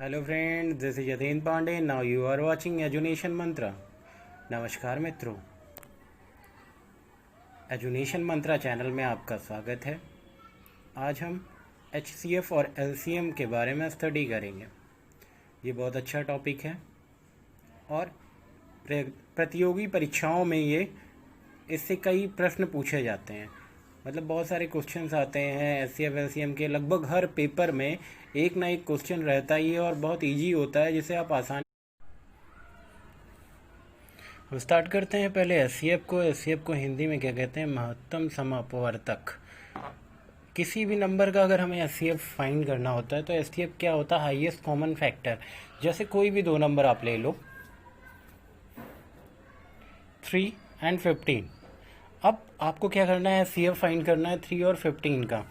Hello friend, this is Yatin Pandey. Now you are watching Edunation Mantra. नमस्कार मित्रों, एजुनेशन मंत्रा channel में आपका स्वागत है। आज हम HCF और LCM के बारे में स्टडी करेंगे। ये बहुत अच्छा टॉपिक है और प्रतियोगी परीक्षाओं में इससे कई प्रश्न पूछे जाते हैं। मतलब बहुत सारे क्वेश्चंस आते हैं HCF LCM के। लगभग हर पेपर में एक ना एक क्वेश्चन रहता ही है और बहुत इजी होता है, जिसे आप आसानी। हम स्टार्ट करते हैं पहले एच सी एफ को हिंदी में क्या कहते हैं? महत्तम समापवर्तक। किसी भी नंबर का अगर हमें HCF फाइंड करना होता है तो HCF क्या होता है? Highest common factor. जैसे कोई भी दो नंबर आप ले लो, 3 और 15। अब आपको क्या करना है? HCF फाइंड करना है 3 और 15 का।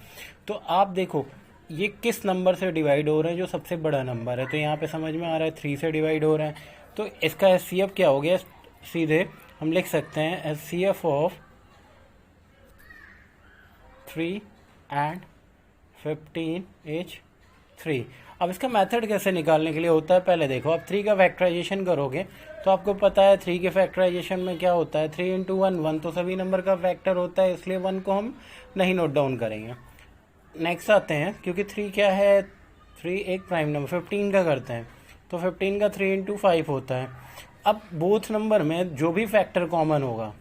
तो आप देखो ये किस नंबर से डिवाइड हो रहे हैं, जो सबसे बड़ा नंबर है। तो यहाँ पे समझ में आ रहा है 3 से डिवाइड हो रहे हैं, तो इसका HCF क्या हो गया? सीधे हम लिख सकते हैं HCF ऑफ 3 and 15 इज 3। अब इसका मेथड कैसे निकालने के लिए होता है, पहले देखो। आप 3 का फैक्टराइजेशन करोगे तो आपको पता है 3 के फैक्टराइजेशन में क्या होता है? 3 × 1 1, तो सभी नंबर का फैक्टर होता है, इसलिए 1 को हम नहीं नोट डाउन करेंगे। नेक्स्ट आते हैं, क्योंकि 3 क्या है? 3 एक प्राइम नंबर। 15 का करते हैं तो 15 का 3 × 5 होता है। अब बोथ नंबर में जो भी फैक्टर कॉमन होगा,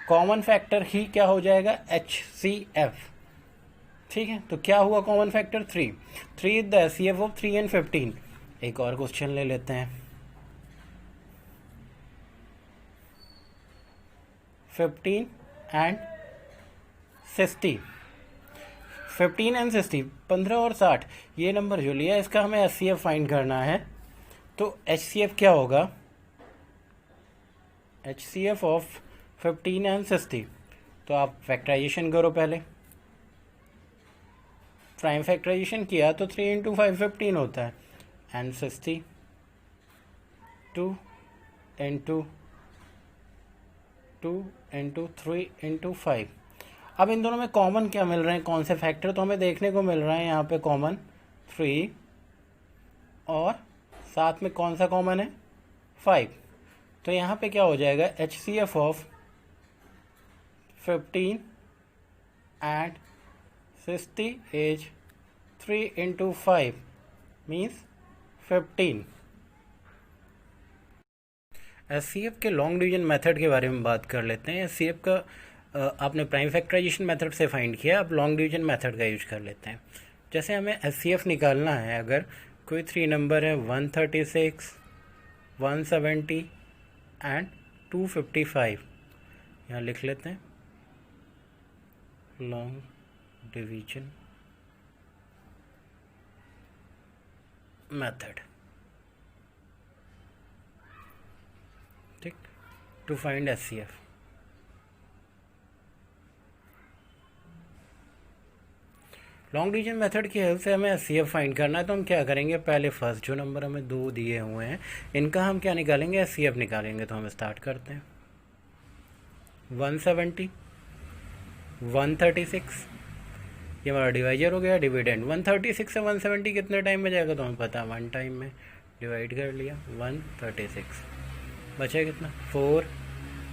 कॉमन फैक्टर ही क्या हो जाएगा? HCF। ठीक है, तो क्या हुआ common factor? 3। 3 is the HCF of 3 and 15। एक और क्वेश्चन ले लेते हैं। 15 and 60। 15 and 60, 15 और 60, ये नंबर जो लिया इसका हमें HCF फाइंड करना है। तो HCF क्या होगा? HCF of 15 and 60। तो आप फैक्टराइजेशन करो पहले। प्राइम फैक्टराइजेशन किया तो 3 × 5 15 होता है, एंड 60 2 × 2 × 3 × 5। अब इन दोनों में कॉमन क्या मिल रहे हैं? कौन से फैक्टर? तो हमें देखने को मिल रहा है यहाँ पे कॉमन 3, और साथ में कौन सा कॉमन है? 5। तो यहाँ पे क्या हो जाएगा? HCF of 15 and 60 is 3 × 5 means 15। HCF के लॉन्ग डिवीजन मेथड के बारे में बात कर लेते हैं। HCF का आपने प्राइम फैक्टराइजेशन मेथड से फाइंड किया, अब लॉन्ग डिवीजन मेथड का यूज कर लेते हैं। जैसे हमें HCF निकालना है, अगर कोई 3 नंबर है 136, 170 एंड 255, यहाँ लिख लेते हैं लॉन्ग डिवीजन मेथड। ठीक, to find HCF। Long division method की हेल्प से हमें HCF फाइंड करना है, तो हम क्या करेंगे? पहले फर्स्ट जो नंबर हमें 2 दिए हुए हैं, इनका हम क्या निकालेंगे? HCF निकालेंगे। तो हम स्टार्ट करते हैं। 170, 136, ये हमारा डिवाइजर हो गया, डिविडेंड। 136 से 170 कितने टाइम में जाएगा? तो हमें पता है 1 टाइम में। डिवाइड कर लिया 136, बचा कितना? 4।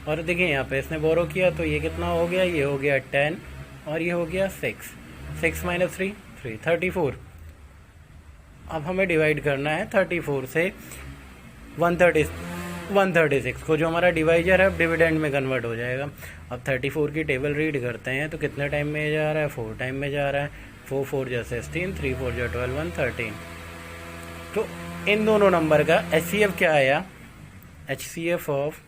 और देखिए यहाँ पे इसने बोरो किया तो ये कितना हो गया? ये हो गया 10 और ये हो गया 6। 6 - 3 3, 34। अब हमें डिवाइड करना है 34 से 136 को, जो हमारा डिवाइजर है अब डिविडेंड में कन्वर्ट हो जाएगा। अब 34 की टेबल रीड करते हैं तो कितने टाइम में जा रहा है? 4 टाइम में जा रहा है। 4 4 जा 16, 3 4 जा 12, 113। तो इन दोनों नंबर का HCF क्या आया? HCF of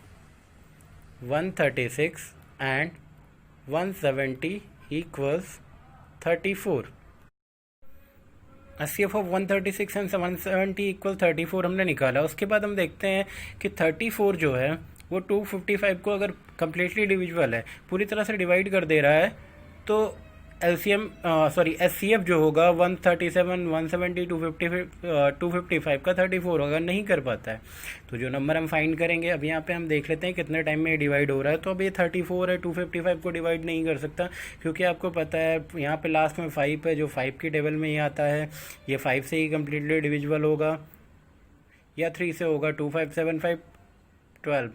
136 and 170 equals 34। HCF of 136 and 170 equal 34 हमने निकाला। उसके बाद हम देखते हैं कि 34 जो है वो 255 को अगर कम्प्लीटली डिविजिबल है, पूरी तरह से डिवाइड कर दे रहा है, तो LCM सॉरी SCF जो होगा 137, 170, 255 का 34 होगा, नहीं कर पाता है। तो जो नंबर हम फाइंड करेंगे, अब यहाँ पे हम देख लेते हैं कितने टाइम में डिवाइड हो रहा है। तो अब ये 34 है, 255 को डिवाइड नहीं कर सकता, क्योंकि आपको पता है यहाँ पे लास्ट में 5 है, जो 5 की टेबल में ही आता है। ये 5 से ही कम्प्लीटली डिविजिबल होगा, या 3 से होगा, 2 5 7 5 12।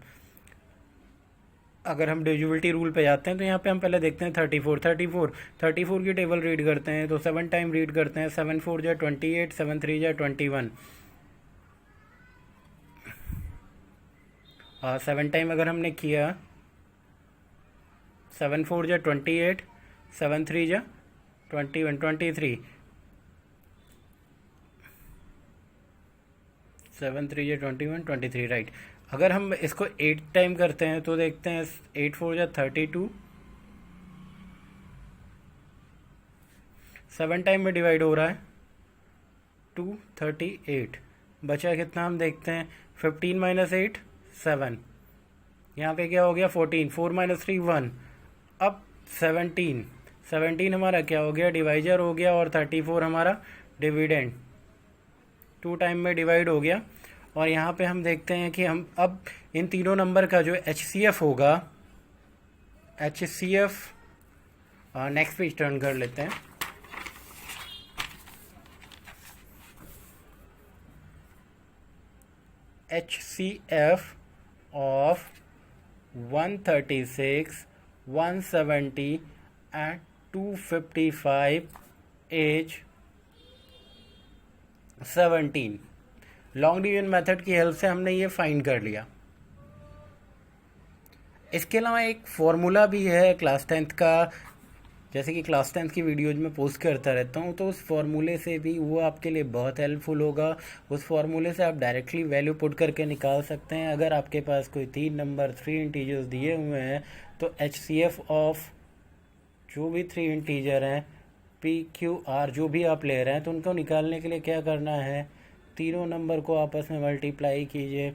अगर हम डिविजिबिलिटी रूल पे जाते हैं तो यहाँ पे हम पहले देखते हैं 34 की टेबल रीड करते हैं। तो 7 टाइम रीड करते हैं, 7 4 जा 28, 7 3 जा 21। 7 टाइम अगर हमने किया, 7 4 जा 28, 7 3 जा 21, 23, 7 3 जा 21, 23, राइट। अगर हम इसको 8 टाइम करते हैं तो देखते हैं 8 4 जा 32, 7 टाइम में डिवाइड हो रहा है, 238। बचा कितना हम देखते हैं, 15 माइनस 8 7, यहाँ पे क्या हो गया 14, 4 माइनस 3 1। अब 17 हमारा क्या हो गया, डिवाइजर हो गया, और 34 हमारा डिविडेंड, 2 टाइम में डिवाइड हो गया। और यहाँ पे हम देखते हैं कि हम अब इन तीनों नंबर का जो HCF होगा, HCF नेक्स्ट पेज टर्न कर लेते हैं। HCF of 136, 170 and 255 as 17। Long division method की हेल्प से हमने ये फाइंड कर लिया। इसके अलावा एक फॉर्मूला भी है क्लास 10th का, जैसे कि क्लास 10th की वीडियोज में पोस्ट करता रहता हूँ, तो उस फॉर्मूले से भी वो आपके लिए बहुत हेल्पफुल होगा। उस फॉर्मूले से आप डायरेक्टली वैल्यू पुट करके निकाल सकते हैं। अगर आपके पास कोई 3 इंटीजर्स दिए हुए हैं तो HCF ऑफ जो भी 3 इंटीजर हैं, PQR जो भी आप ले रहे हैं, तो उनको निकालने के लिए क्या करना है, तीनों नंबर को आपस में मल्टीप्लाई कीजिए।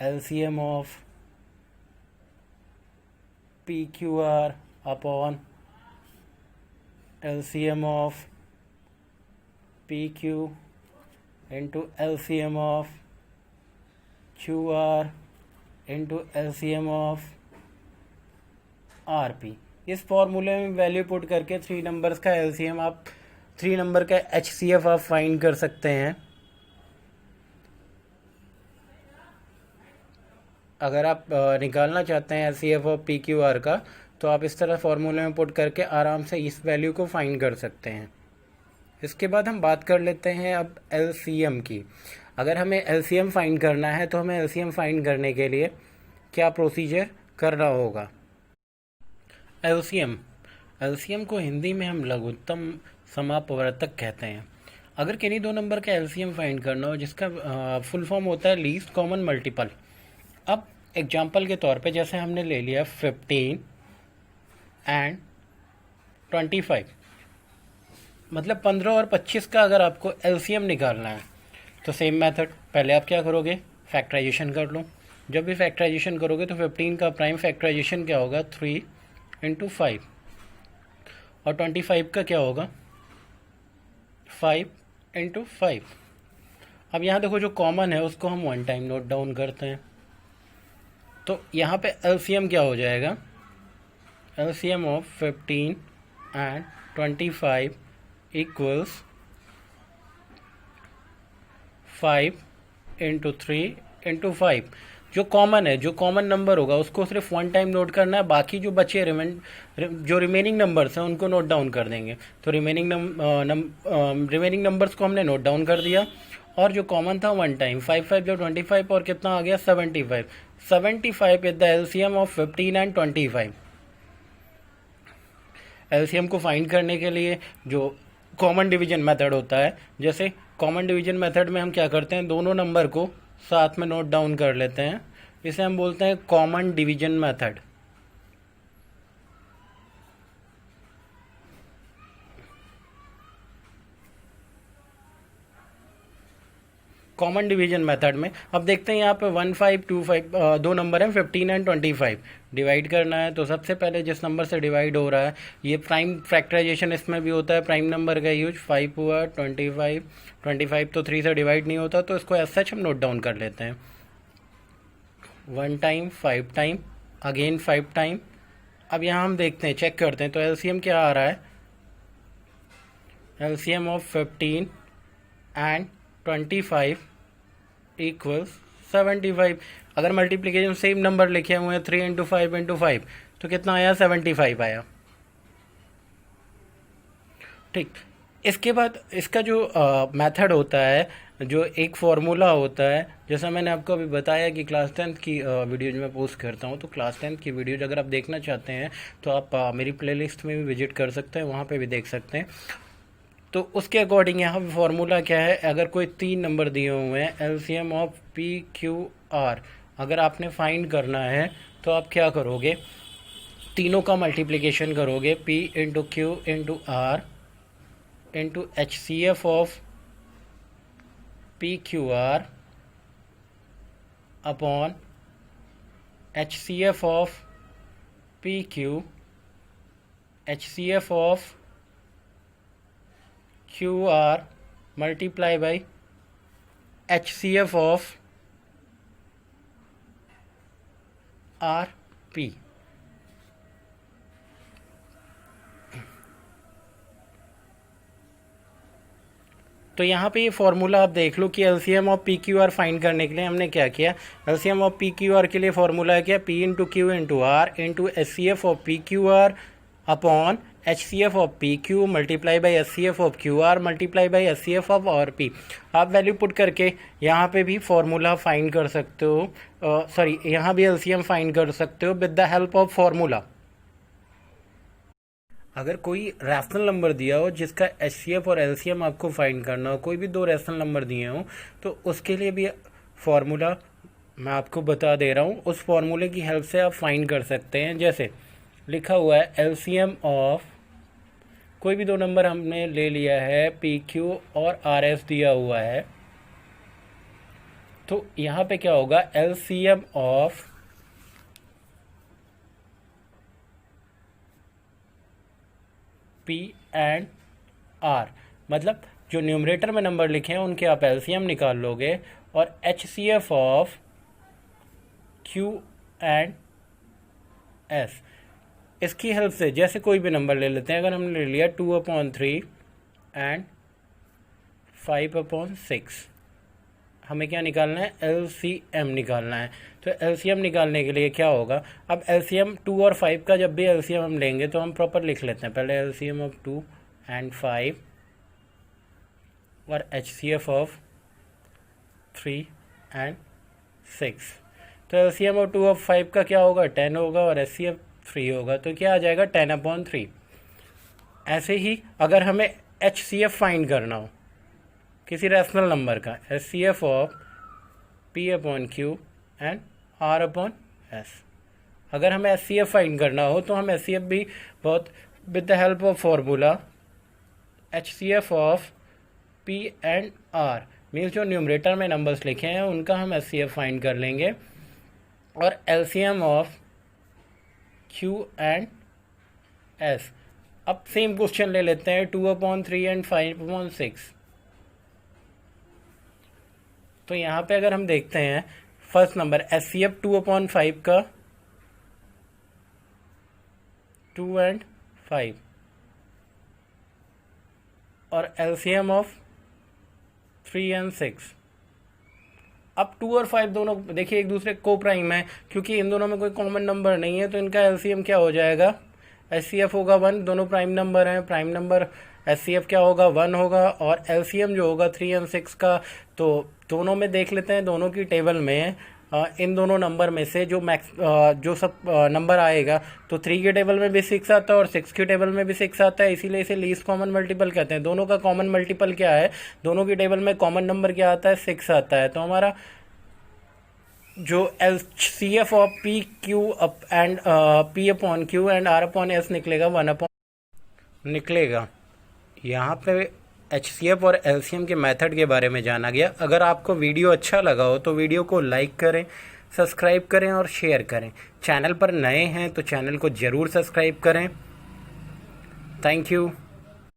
LCM of PQR upon LCM of PQ into LCM of QR into LCM of RP। इस फॉर्मूले में वैल्यू पुट करके 3 नंबर्स का LCM आप 3 नंबर का HCF आप फाइंड कर सकते हैं। अगर आप निकालना चाहते हैं HCF ऑफ PQR का, तो आप इस तरह फॉर्मूले में पुट करके आराम से इस वैल्यू को फाइंड कर सकते हैं। इसके बाद हम बात कर लेते हैं अब LCM की। अगर हमें LCM फाइंड करना है तो हमें LCM फाइंड करने के लिए क्या प्रोसीजर करना होगा। LCM को हिंदी में हम लघुत्तम समापवर्तक कहते हैं। अगर किन्हीं दो नंबर का LCM फाइंड करना हो जिसका फुल फॉर्म होता है लीस्ट कॉमन मल्टीपल। अब एग्जाम्पल के तौर पे जैसे हमने ले लिया 15 एंड 25, मतलब 15 और 25 का अगर आपको LCM निकालना है तो सेम मेथड, पहले आप क्या करोगे, फैक्टराइजेशन कर लो। जब भी फैक्टराइजेशन करोगे तो 15 का प्राइम फैक्टराइजेशन क्या होगा, 3 इंटू 5, और 25 का क्या होगा, 5 इंटू 5। अब यहाँ देखो जो कॉमन है उसको हम 1 टाइम नोट डाउन करते हैं। तो यहाँ पे LCM क्या हो जाएगा, LCM of 15 and 25 equals 5 into 3 into 5। जो कॉमन है, जो कॉमन नंबर होगा उसको सिर्फ 1 टाइम नोट करना है, बाकी जो बचे जो रिमेनिंग नंबर्स हैं उनको नोट डाउन कर देंगे। तो रिमेनिंग नंबर्स को हमने नोट डाउन कर दिया, और जो कॉमन था 1 टाइम, 5 5 जो 25, और कितना आ गया 75 is the LCM of 15 and 25। LCM को फाइंड करने के लिए जो कॉमन डिवीजन मेथड होता है, जैसे कॉमन डिवीजन मेथड में हम क्या करते हैं, दोनों नंबर को साथ में नोट डाउन कर लेते हैं। इसे हम बोलते हैं common division method. Common division method में। अब देखते हैं यहाँ पे 1 5 2 5 दो नंबर हैं 15 एंड 25, डिवाइड करना है। तो सबसे पहले जिस नंबर से डिवाइड हो रहा है, ये प्राइम फैक्टराइजेशन इसमें भी होता है, प्राइम नंबर का यूज। 5 हुआ 25, 25 तो 3 से डिवाइड नहीं होता, तो इसको एज सच हम नोट डाउन कर लेते हैं। 1 टाइम, 5 टाइम, अगेन 5 टाइम। अब यहाँ हम देखते हैं, चेक करते हैं, तो एलसीएम क्या आ रहा है, एलसीएम ऑफ 15 एंड 25 इक्वल्स 75। अगर मल्टीप्लिकेशन सेम नंबर लिखे हुए हैं 3 इंटू 5 इंटू 5, तो कितना आया, 75 आया। ठीक, इसके बाद इसका जो मेथड होता है, जो एक फार्मूला होता है, जैसा मैंने आपको अभी बताया कि क्लास 10th की वीडियो जो मैं पोस्ट करता हूँ, तो क्लास 10th की वीडियो अगर आप देखना चाहते हैं तो आप मेरी प्लेलिस्ट में भी विजिट कर सकते हैं, वहाँ पे भी देख सकते हैं। तो उसके अकॉर्डिंग यहाँ पे फार्मूला क्या है, अगर कोई 3 नंबर दिए हुए हैं, LCM of P Q are अगर आपने फाइंड करना है, तो आप क्या करोगे, तीनों का मल्टीप्लिकेशन करोगे, P into Q into R into H C F of P Q R upon H C F of P Q, H C F of Q R multiply by H C F of R P. तो यहाँ पे ये formula आप देख लो कि LCM of P Q R find करने के लिए हमने क्या किया, LCM of P Q R के लिए फॉर्मूला है क्या, P into Q into R into H C F of P Q R upon H C F of P Q multiply by H C F of Q R multiply by H C F of R P. आप value put करके यहाँ पे भी formula find कर सकते हो, sorry यहाँ भी एलसीएम फाइंड कर सकते हो with the help of formula. अगर कोई रैशनल नंबर दिया हो जिसका एच सी एफ और एलसीएम आपको फाइंड करना हो, कोई भी 2 रैशनल नंबर दिए हो, तो उसके लिए भी फॉर्मूला मैं आपको बता दे रहा हूँ, उस फॉर्मूले की हेल्प से आप फाइंड कर सकते हैं। जैसे लिखा हुआ है एलसीएम ऑफ, कोई भी 2 नंबर हमने ले लिया है, पी क्यू और आर एस दिया हुआ है, तो यहाँ पे क्या होगा, LCM of P and R, मतलब जो न्यूमरेटर में नंबर लिखे हैं उनके आप एलसीएम निकाल लोगे, और H C F of Q and S, इसकी हेल्प से जैसे कोई भी नंबर ले लेते हैं। अगर हमने ले लिया 2/3 एंड 5/6, हमें क्या निकालना है, एलसीएम निकालना है। तो एलसीएम निकालने के लिए क्या होगा, अब एलसीएम 2 और 5 का जब भी एलसीएम हम लेंगे तो हम प्रॉपर लिख लेते हैं, पहले एलसीएम ऑफ 2 एंड 5 और एचसीएफ ऑफ 3 एंड 6। तो एलसीएम ऑफ 2 और 5 का क्या होगा, 10 होगा, और एचसीएफ 3 होगा, तो क्या आ जाएगा, 10/3। ऐसे ही अगर हमें एचसीएफ फाइंड करना हो किसी रैशनल नंबर का, H C F of P upon Q and R upon S, अगर हमें एच सी एफ फाइंड करना हो तो हम एच सी एफ भी बहुत with the help of formula H C F of P and R, means जो numerator में नंबर्स लिखे हैं उनका हम एच सी एफ फाइंड कर लेंगे, और LCM of Q and S. अब सेम क्वेश्चन ले लेते हैं, 2/3 एंड 5/6। तो यहाँ पे अगर हम देखते हैं first number H C F 2/5 का 2 एंड 5, और एलसीएम ऑफ 3 एंड 6। अब 2 और 5 दोनों देखिए एक दूसरे को प्राइम है, क्योंकि इन दोनों में कोई कॉमन नंबर नहीं है, तो इनका एलसीएम क्या हो जाएगा, एच सी एफ होगा 1, दोनों प्राइम नंबर हैं, prime number H C F क्या होगा, 1 होगा, और एलसीएम जो होगा 3 एंड 6 का, तो दोनों में देख लेते हैं, दोनों की टेबल में इन दोनों नंबर में से जो मैक्स जो सब नंबर आएगा, तो 3 के टेबल में भी 6 आता है और 6 के टेबल में भी 6 आता है, इसीलिए इसे लीस्ट कॉमन मल्टीपल कहते हैं। दोनों का कॉमन मल्टीपल क्या है, दोनों की टेबल में कॉमन नंबर क्या आता है, 6 आता है। तो हमारा जो L C F of P Q and P upon Q and R upon S निकलेगा 1 अपॉन निकलेगा। यहाँ पे HCF और LCM के मेथड के बारे में जाना गया। अगर आपको वीडियो अच्छा लगा हो तो वीडियो को लाइक करें, सब्सक्राइब करें और शेयर करें। चैनल पर नए हैं तो चैनल को ज़रूर सब्सक्राइब करें। Thank you.